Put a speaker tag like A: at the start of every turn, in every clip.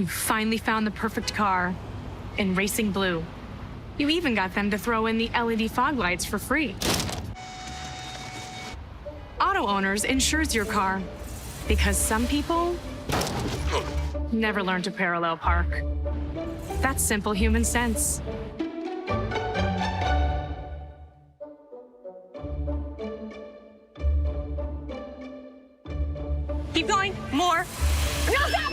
A: You finally found the perfect car in racing blue. You even got them to throw in the LED fog lights for free. Auto Owners insures your car because some people never learn to parallel park. That's simple human sense. Keep going. More. No, stop!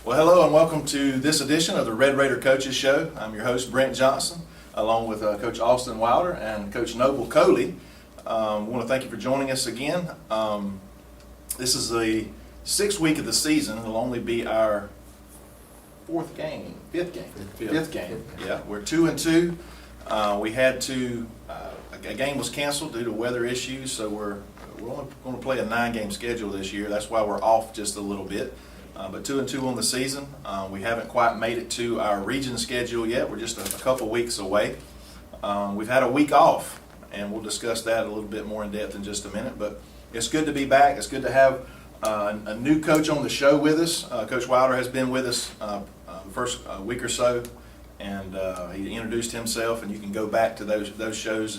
B: Well, hello and welcome to this edition of the Red Raider Coaches Show. I'm your host, Brent Johnson, along with Coach Austin Wilder and Coach Noble Coley. I want to thank you for joining us again. This is the 6th week of the season. It'll only be our fifth game. Yeah, we're 2-2. We had to, a game was canceled due to weather issues, so we're only going to play a 9-game schedule this year. That's why we're off just a little bit. But 2-2 on the season. We haven't quite made it to our region schedule yet. We're just a couple weeks away. We've had a week off, and we'll discuss that a little bit more in depth in just a minute. But it's good to be back. It's good to have a new coach on the show with us. Coach Wilder has been with us the first week or so, and he introduced himself. And you can go back to those shows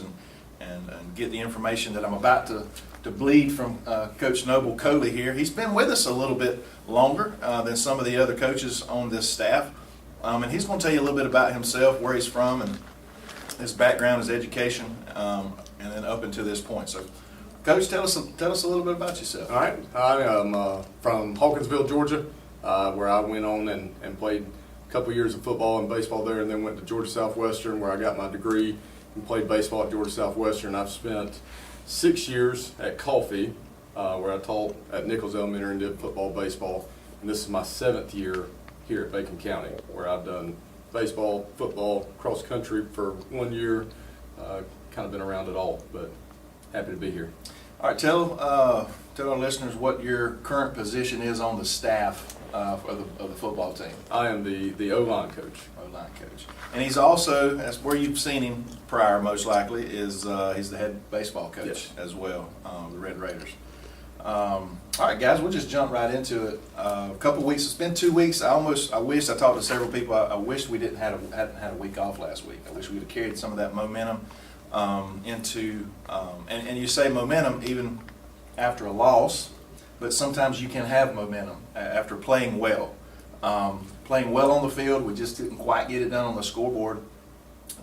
B: and get the information that I'm about to bleed from Coach Noble Coley here. He's been with us a little bit longer than some of the other coaches on this staff. And he's going to tell you a little bit about himself, where he's from, and his background, his education, and then up until this point. So, Coach, tell us a little bit about yourself.
C: All right. I am from Hawkinsville, Georgia, where I went on and played a couple years of football and baseball there, and then went to Georgia Southwestern, where I got my degree and played baseball at Georgia Southwestern. I've spent 6 years at Coley, where I taught at Nichols Elementary and did football, baseball, and this is my 7th year here at Bacon County, where I've done baseball, football, cross country for 1 year. Kind of been around it all, but happy to be here.
B: All right, tell our listeners what your current position is on the staff of the football team.
C: I am the O-line coach.
B: O-line coach. And he's also, that's where you've seen him prior most likely, is he's the head baseball coach.
C: Yes.
B: As well, the Red Raiders. All right, guys, we'll just jump right into it. A couple weeks, it's been 2 weeks. I wish, I talked to several people, I wish we hadn't had a week off last week. I wish we would have carried some of that momentum into, and you say momentum even after a loss, but sometimes you can have momentum after playing well. Playing well on the field, we just didn't quite get it done on the scoreboard.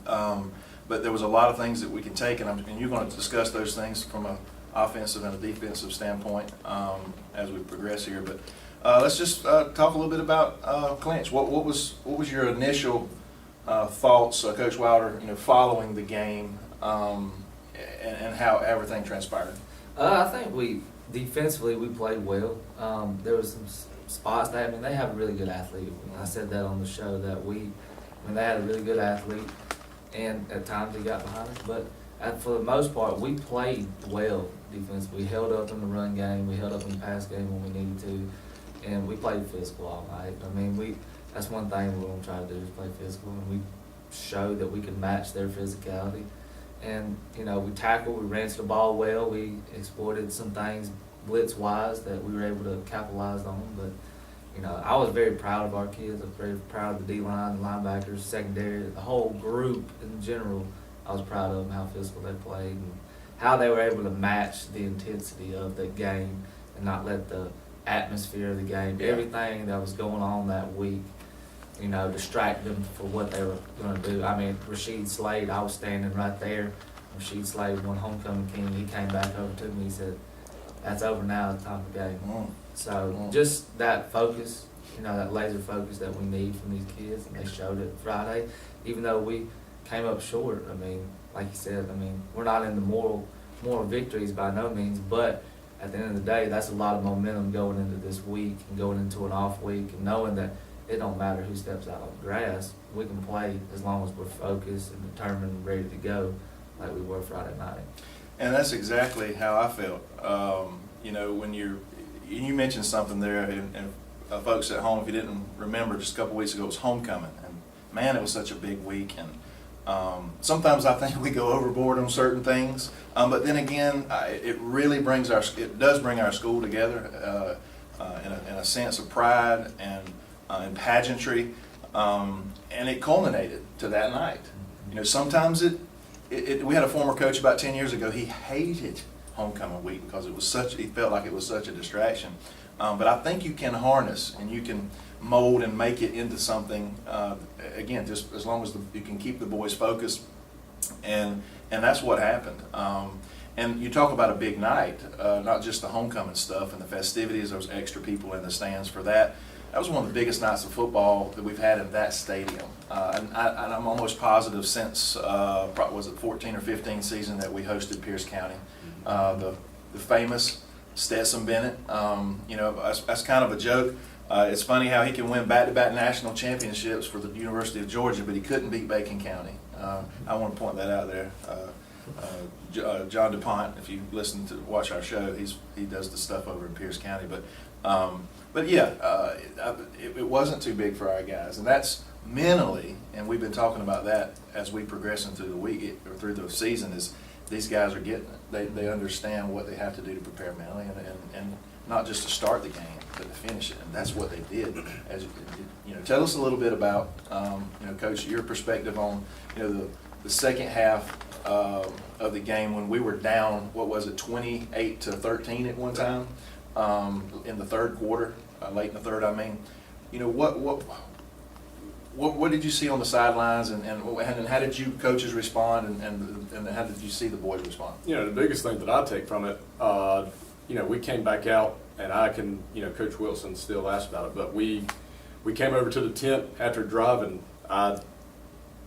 B: But there was a lot of things that we can take, and you're going to discuss those things from an offensive and a defensive standpoint as we progress here. But let's just talk a little bit about clinch. What was your initial thoughts, Coach Wilder, following the game, and how everything transpired?
D: I think defensively we played well. There was some spots they have a really good athlete. I said that on the show that they had a really good athlete, and at times he got behind us. But for the most part, we played well defensively. We held up in the run game. We held up in the pass game when we needed to, and we played physical all night. That's one thing we're going to try to do is play physical, and we showed that we can match their physicality. And we tackled, we ran to the ball well. We exploited some things blitz-wise that we were able to capitalize on. But You know, I was very proud of our kids. I was very proud of the D-line, the linebackers, secondary, the whole group in general. I was proud of them, how physical they played, and how they were able to match the intensity of the game and not let the atmosphere of the game, everything that was going on that week, you know, distract them for what they were going to do. I mean, Rasheed Slade, I was standing right there. Rasheed Slade won homecoming king. He came back over to me. He said, "That's over now. It's time for game." So just that focus, you know, that laser focus that we need from these kids, and they showed it Friday. Even though we came up short, I mean, like you said, I mean, we're not in the moral victories by no means, but at the end of the day, that's a lot of momentum going into this week and going into an off week, and knowing that it don't matter who steps out on the grass, we can play as long as we're focused and determined and ready to go like we were Friday night.
B: And that's exactly how I felt. You know, when you mentioned something there, and folks at home, if you didn't remember, just a couple weeks ago it was homecoming, and man, it was such a big week. And sometimes I think we go overboard on certain things, but then again, it really does bring our school together in a sense of pride and pageantry, and it culminated to that night. You know, sometimes we had a former coach about 10 years ago. He hated homecoming week because he felt like it was such a distraction. But I think you can harness and you can mold and make it into something, again, just as long as you can keep the boys focused, and that's what happened. And you talk about a big night, not just the homecoming stuff and the festivities. There was extra people in the stands for that. That was one of the biggest nights of football that we've had in that stadium. And I'm almost positive since, was it 14 or 15 season that we hosted Pierce County, the famous Stetson Bennett. You know, that's kind of a joke. It's funny how he can win back-to-back national championships for the University of Georgia, but he couldn't beat Bacon County. I want to point that out there. John DuPont, if you watch our show, he does the stuff over in Pierce County. But yeah, it wasn't too big for our guys, and that's mentally, and we've been talking about that as we progress into the week or through the season. Is these guys are getting it? They understand what they have to do to prepare mentally, and not just to start the game, but to finish it, and that's what they did. As you know, tell us a little bit about, you know, Coach, your perspective on, you know, the second half of the game when we were down. What was it, 28-13 at one time? In the third quarter, late in the third, I mean. You know, what did you see on the sidelines, and how did you coaches respond, and how did you see the boys respond?
C: You know, the biggest thing that I take from it, you know, we came back out, and I can, you know, Coach Wilson still asked about it, but we came over to the tent after driving. I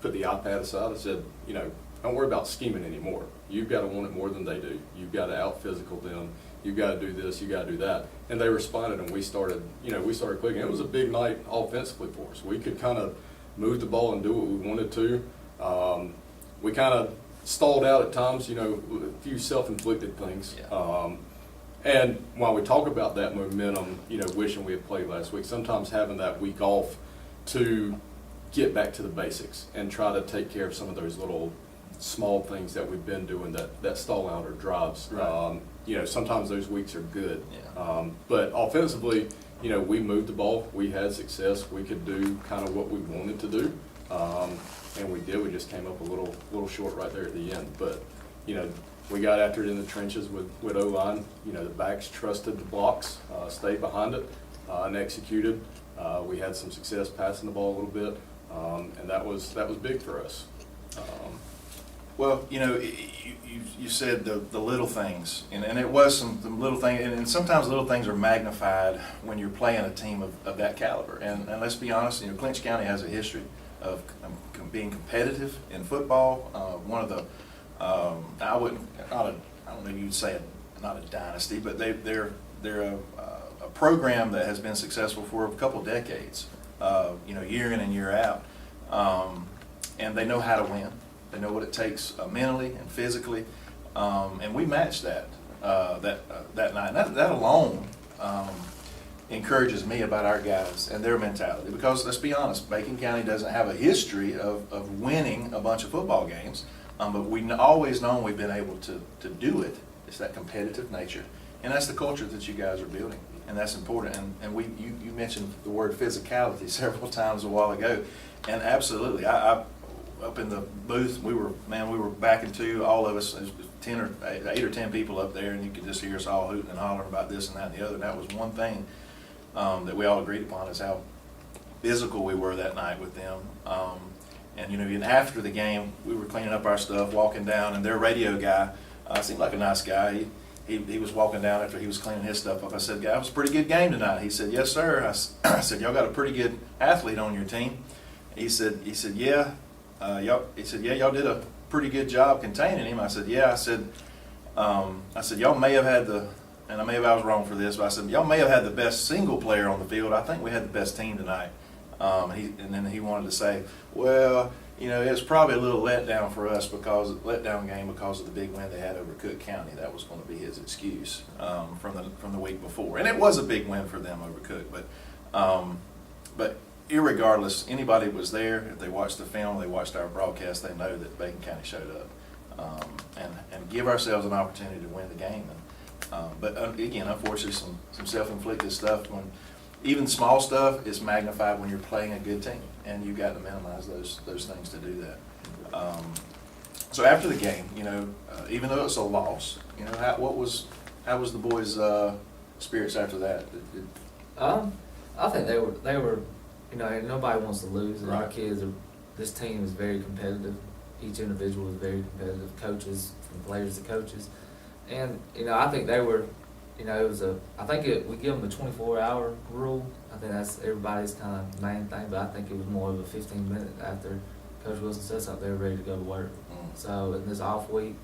C: put the iPad aside. I said, you know, don't worry about scheming anymore. You've got to want it more than they do. You've got to out-physical them. You got to do this, you got to do that. And they responded, and we started clicking. It was a big night offensively for us. We could kind of move the ball and do what we wanted to. We kind of stalled out at times, you know, a few self-inflicted things.
B: Yeah.
C: And while we talk about that momentum, you know, wishing we had played last week, sometimes having that week off to get back to the basics and try to take care of some of those little small things that we've been doing that stall out or drives.
B: Right.
C: You know, sometimes those weeks are good.
B: Yeah.
C: But offensively, you know, we moved the ball. We had success. We could do kind of what we wanted to do. And we did. We just came up a little short right there at the end. But, you know, we got after it in the trenches with O-line. You know, the backs trusted the blocks, stayed behind it, and executed. We had some success passing the ball a little bit, and that was big for us.
B: Well, you know, you said the little things, and it was some little things, and sometimes little things are magnified when you're playing a team of that caliber. And let's be honest, you know, Clinch County has a history of being competitive in football. One of the, I don't know if you'd say not a dynasty, but they're a program that has been successful for a couple decades, you know, year in and year out, and they know how to win. They know what it takes mentally and physically, and we matched that night. That alone encourages me about our guys and their mentality, because let's be honest, Bacon County doesn't have a history of winning a bunch of football games, but we've always known we've been able to do it It's that competitive nature. And that's the culture that you guys are building, and that's important. And you mentioned the word physicality several times a while ago, and absolutely, I up in the booth, we were backing two, all of us, 8 or 10 people up there, and you could just hear us all hooting and hollering about this and that and the other. And that was one thing that we all agreed upon, is how physical we were that night with them. And even after the game, we were cleaning up our stuff, walking down, and their radio guy seemed like a nice guy. He was walking down after he was cleaning his stuff up. I said, "Guy, it was a pretty good game tonight." He said, "Yes, sir." I said, "Y'all got a pretty good athlete on your team." He said, "Yeah." Y'all did a pretty good job containing him." I said, "Yeah." I said, "Y'all may have had and I was wrong for this, but I said, y'all may have had the best single player on the field. I think we had the best team tonight." And then he wanted to say, "Well, it was probably a little letdown for us because of the big win they had over Cook County." That was going to be his excuse from the week before, and it was a big win for them over Cook. But irregardless, anybody that was there, if they watched the film, they watched our broadcast, they know that Bacon County showed up and give ourselves an opportunity to win the game. But again, unfortunately, some self-inflicted stuff. When even small stuff is magnified when you're playing a good team, and you've got to minimize those things to do that. So after the game, even though it's a loss, how was the boys' spirits after that?
D: I think they were. Nobody wants to lose, and
B: Right.
D: our kids are. This team is very competitive. Each individual is very competitive. Coaches, from players to coaches, and I think they were. It was we give them the 24-hour rule. I think that's everybody's kind of main thing, but I think it was more of a 15-minute after Coach Wilson said something, they were ready to go to work. So in this off week,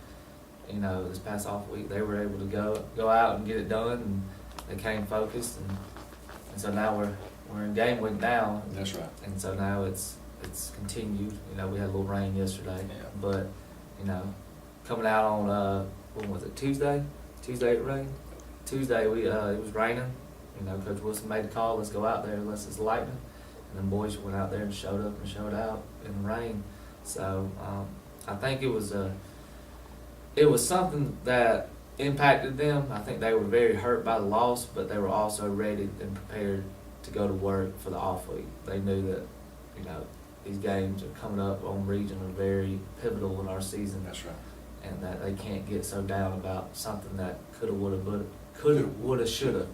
D: this past off week, they were able to go out and get it done, and they came focused, and so now we're in game week now.
B: That's right.
D: And so now it's continued. We had a little rain yesterday,
B: Yeah.
D: but coming out on when was it, Tuesday? Tuesday it rained. Tuesday it was raining. Coach Wilson made the call, let's go out there unless it's lightning. And then boys went out there and showed up and showed out in the rain. So I think it was something that impacted them. I think they were very hurt by the loss, but they were also ready and prepared to go to work for the off week. They knew that these games are coming up on region are very pivotal in our season.
B: That's right.
D: And that they can't get so down about something that coulda, woulda, shoulda,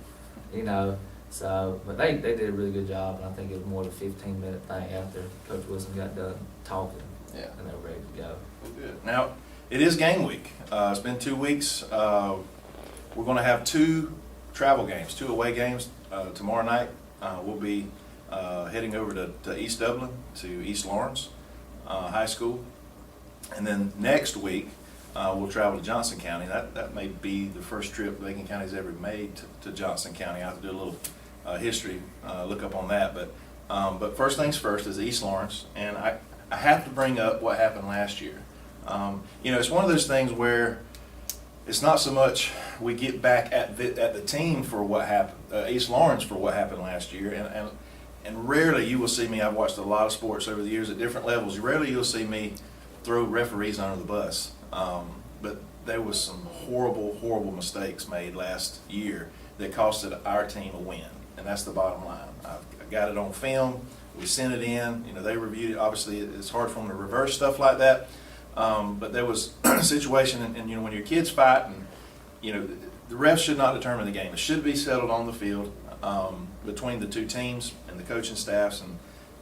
D: So, but they did a really good job, and I think it was more of a 15-minute thing after Coach Wilson got done talking,
B: Yeah.
D: and they were ready to go.
B: Well, good. Now, it is game week. It's been 2 weeks. We're going to have 2 travel games, 2 away games. Tomorrow night, we'll be heading over to East Dublin, to East Lawrence High School. And then next week, we'll travel to Johnson County. That may be the first trip Bacon County's ever made to Johnson County. I have to do a little history look up on that. But first things first is East Lawrence, and I have to bring up what happened last year. It's one of those things where it's not so much we get back at the team for what happened, East Lawrence for what happened last year, and rarely you will see me. I've watched a lot of sports over the years at different levels. Rarely you'll see me throw referees under the bus. But there was some horrible mistakes made last year that costed our team a win, and that's the bottom line. I got it on film. We sent it in. They reviewed it. Obviously, it's hard for them to reverse stuff like that. But there was a situation, and when your kids fight, and the refs should not determine the game. It should be settled on the field between the 2 teams and the coaching staffs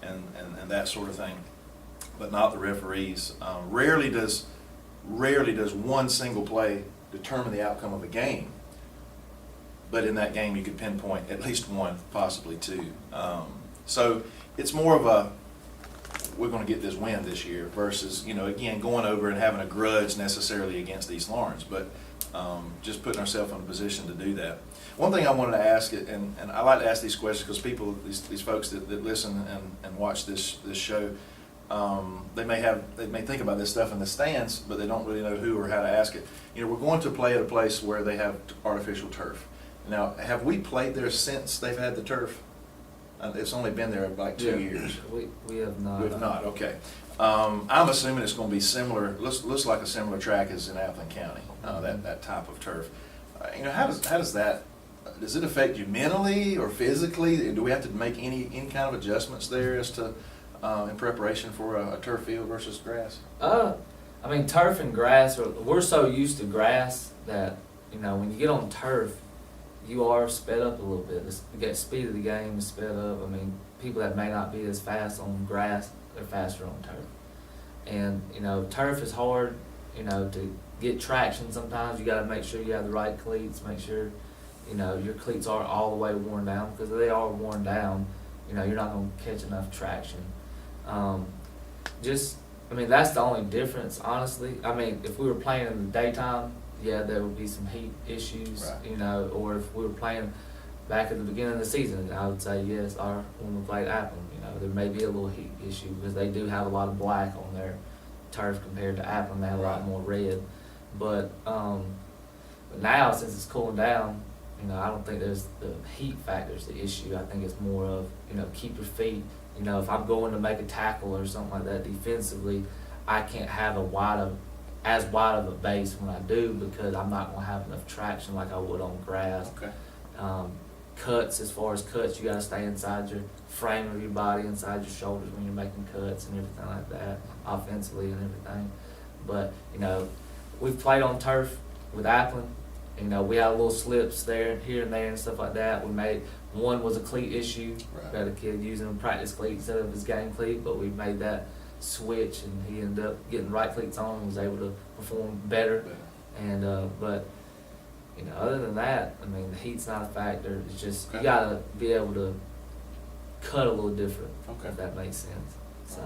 B: and that sort of thing, but not the referees. Rarely does one single play determine the outcome of a game, but in that game you could pinpoint at least 1, possibly 2. So it's more of a, we're going to get this win this year versus, again, going over and having a grudge necessarily against East Lawrence, but just putting ourselves in a position to do that. One thing I wanted to ask, and I like to ask these questions because people, these folks that listen and watch this show, they may think about this stuff in the stands, but they don't really know who or how to ask it. We're going to play at a place where they have artificial turf. Now, have we played there since they've had the turf? It's only been there like 2 years.
D: We have not.
B: We've not, okay. I'm assuming it's gonna be similar, looks like a similar track as in Appleton County, that type of turf. You know, how does that, does it affect you mentally or physically? Do we have to make any kind of adjustments there as to, in preparation for a turf field versus grass?
D: I mean, turf and grass, we're so used to grass that, you know, when you get on turf, you are sped up a little bit. The speed of the game is sped up. I mean, people that may not be as fast on grass, they're faster on turf. And, you know, turf is hard, you know, to get traction sometimes. You got to make sure you have the right cleats, make sure, you know, your cleats aren't all the way worn down, because if they are worn down, you know, you're not going to catch enough traction. I mean, that's the only difference, honestly. I mean, if we were playing in the daytime, yeah, there would be some heat issues,
B: right.
D: You know, or if we were playing back at the beginning of the season, I would say yes, when we played Appleton, you know, there may be a little heat issue because they do have a lot of black on their turf compared to Appleton. They have a lot more red. But now, since it's cooling down, you know, I don't think there's the heat factor's the issue. I think it's more of, you know, keep your feet. You know, if I'm going to make a tackle or something like that defensively, I can't have as wide of a base when I do, because I'm not going to have enough traction like I would on grass.
B: Okay.
D: Cuts, as far as cuts, you got to stay inside your frame of your body, inside your shoulders when you're making cuts and everything like that, offensively and everything. But, you know, we've played on turf with Appleton. You know, we had little slips there, here and there and stuff like that. One was a cleat issue.
B: Right.
D: We had a kid using a practice cleat instead of his game cleat, but we made that switch and he ended up getting the right cleats on and was able to perform better. And but, you know, other than that, I mean, the heat's not a factor. It's just,
B: Okay.
D: you gotta be able to cut a little different,
B: Okay.
D: if that makes sense. So,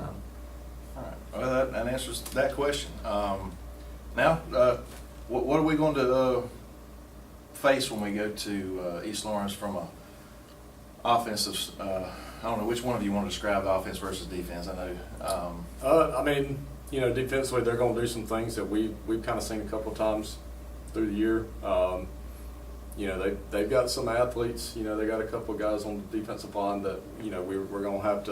B: All right, well, that answers that question. Now, what are we going to face when we go to East Lawrence from a offensive, I don't know, which one of you want to describe the offense versus defense? I know.
C: I mean, you know, defensively they're going to do some things that we've kind of seen a couple of times through the year. You know, they've got some athletes. You know, they got a couple of guys on the defensive line that, you know, we're going to have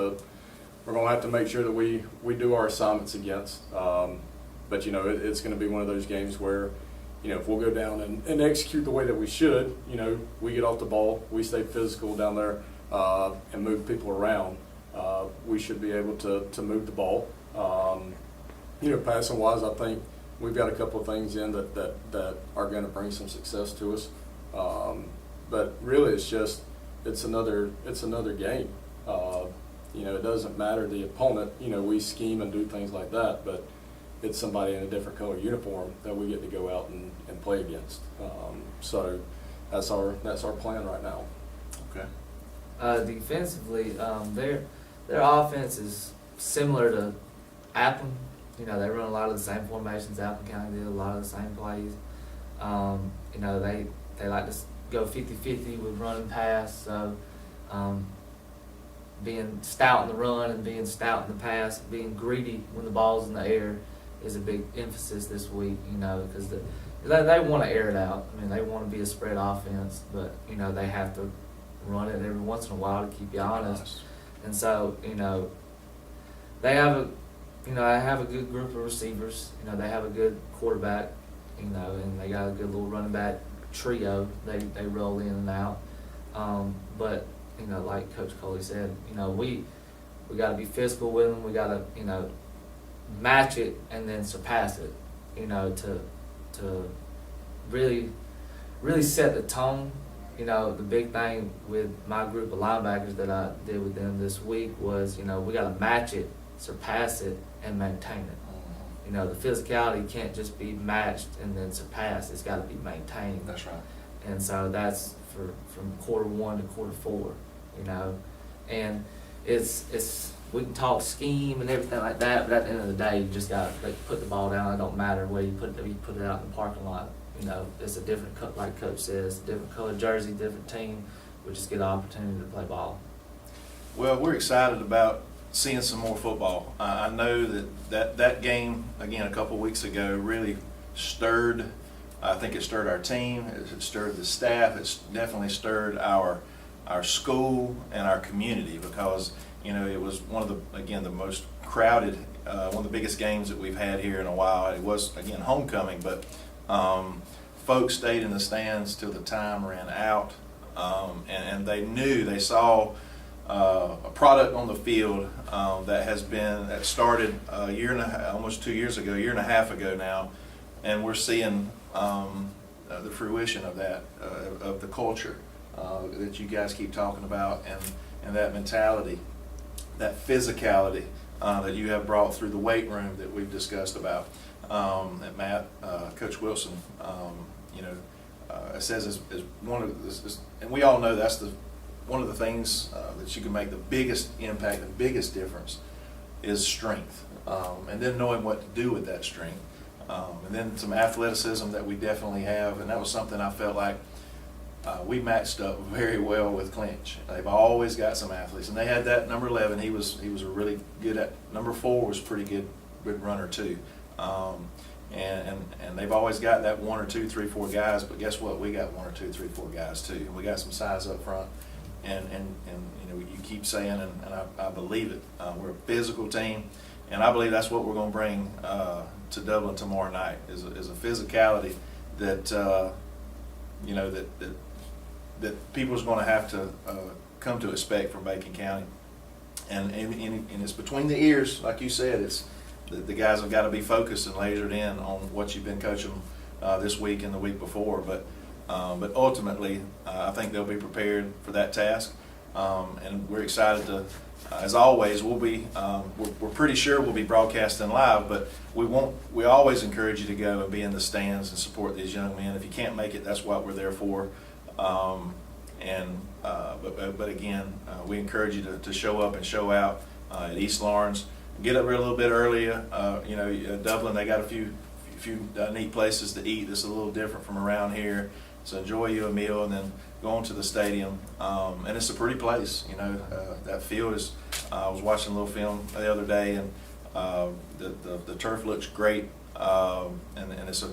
C: to make sure that we do our assignments against. But you know, it's going to be one of those games where, you know, if we'll go down and execute the way that we should, you know, we get off the ball, we stay physical down there, and move people around, we should be able to move the ball. You know, passing wise, I think we've got a couple of things in that are going to bring some success to us. But really, it's another game. You know, it doesn't matter the opponent. You know, we scheme and do things like that, but it's somebody in a different color uniform that we get to go out and play against. So that's our plan right now.
B: Okay.
D: defensively, their offense is similar to Appleton. You know, they run a lot of the same formations Appleton County did, a lot of the same plays. You know, they like to go 50-50 with run and pass. So being stout in the run and being stout in the pass, being greedy when the ball's in the air is a big emphasis this week, you know, because they want to air it out. I mean, they want to be a spread offense, but, you know, they have to run it every once in a while to keep you honest. And so, you know, they have a good group of receivers. You know, they have a good quarterback, you know, and they got a good little running back trio. They roll in and out. But, you know, like Coach Coley said, you know, we got to be physical with them. We got to, you know, match it and then surpass it, you know, to really set the tone. You know, the big thing with my group of linebackers that I did with them this week was, you know, we got to match it, surpass it, and maintain it. You know, the physicality can't just be matched and then surpassed. It's got to be maintained.
B: That's right.
D: And so that's from quarter 1 to quarter 4, you know. And it's we can talk scheme and everything like that, but at the end of the day, you just got to put the ball down. It don't matter where you put it out in the parking lot. You know, it's a different, like Coach says, different color jersey, different team. We just get an opportunity to play ball.
B: Well, we're excited about seeing some more football. I know that game, again, a couple weeks ago, really stirred. I think it stirred our team. It stirred the staff. It's definitely stirred our our school and our community, because it was one of the most crowded, one of the biggest games that we've had here in a while. It was, again, homecoming, but folks stayed in the stands till the time ran out, and they saw a product on the field that started a year and a half, almost 2 years ago, a year and a half ago now, and we're seeing the fruition of that, of the culture that you guys keep talking about, and that mentality, that physicality that you have brought through the weight room that we've discussed about. That Matt, Coach Wilson, says is one of this, and we all know that's one of the things that you can make the biggest impact, the biggest difference, is strength, and then knowing what to do with that strength, and then some athleticism that we definitely have, and that was something I felt like we matched up very well with Clinch. They've always got some athletes, and they had that number 11. He was a really good at. Number 4 was pretty good runner too, and they've always got that 1 or 2, 3, 4 guys. But guess what? We got 1 or 2, 3, 4 guys too. And we got some size up front, and you keep saying, and I believe it. We're a physical team, and I believe that's what we're going to bring to Dublin tomorrow night. Is a physicality that that people's going to have to come to expect from Bacon County, and it's between the ears, like you said. It's the guys have got to be focused and lasered in on what you've been coaching this week and the week before. But ultimately, I think they'll be prepared for that task, and we're excited to. As always, we're pretty sure we'll be broadcasting live, but we always encourage you to go and be in the stands and support these young men. If you can't make it, that's what we're there for. But again, we encourage you to show up and show out at East Lawrence. Get up here a little bit earlier. Dublin, they got a few neat places to eat that's a little different from around here. So enjoy you a meal and then go on to the stadium. And it's a pretty place. That field is. I was watching a little film the other day, and the turf looks great. And it's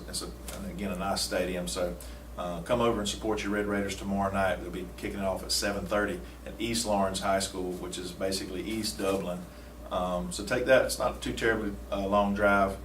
B: again a nice stadium. So come over and support your Red Raiders tomorrow night. They'll be kicking it off at 7:30 at East Lawrence High School, which is basically East Dublin. So take that. It's not a too terribly long drive.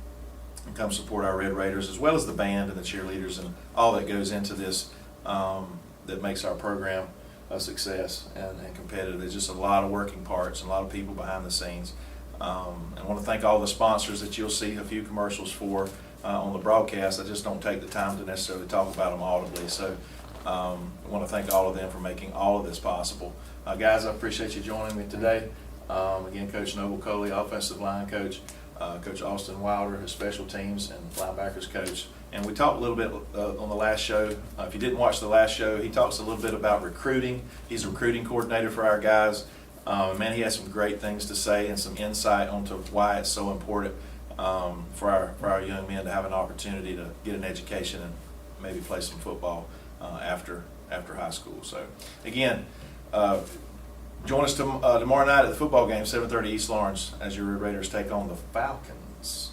B: And come support our Red Raiders, as well as the band and the cheerleaders and all that goes into this that makes our program a success and competitive. There's just a lot of working parts and a lot of people behind the scenes. I want to thank all the sponsors that you'll see a few commercials for on the broadcast. I just don't take the time to necessarily talk about them audibly. So I want to thank all of them for making all of this possible. Guys, I appreciate you joining me today. Again, Coach Noble Coley, offensive line coach, Coach Austin Wilder, his special teams and linebackers coach. And we talked a little bit on the last show. If you didn't watch the last show, he talks a little bit about recruiting. He's a recruiting coordinator for our guys. Man, he has some great things to say and some insight onto why it's so important for our young men to have an opportunity to get an education and maybe play some football after high school. So again, join us tomorrow night at the football game, 7:30 East Lawrence, as your Red Raiders take on the Falcons.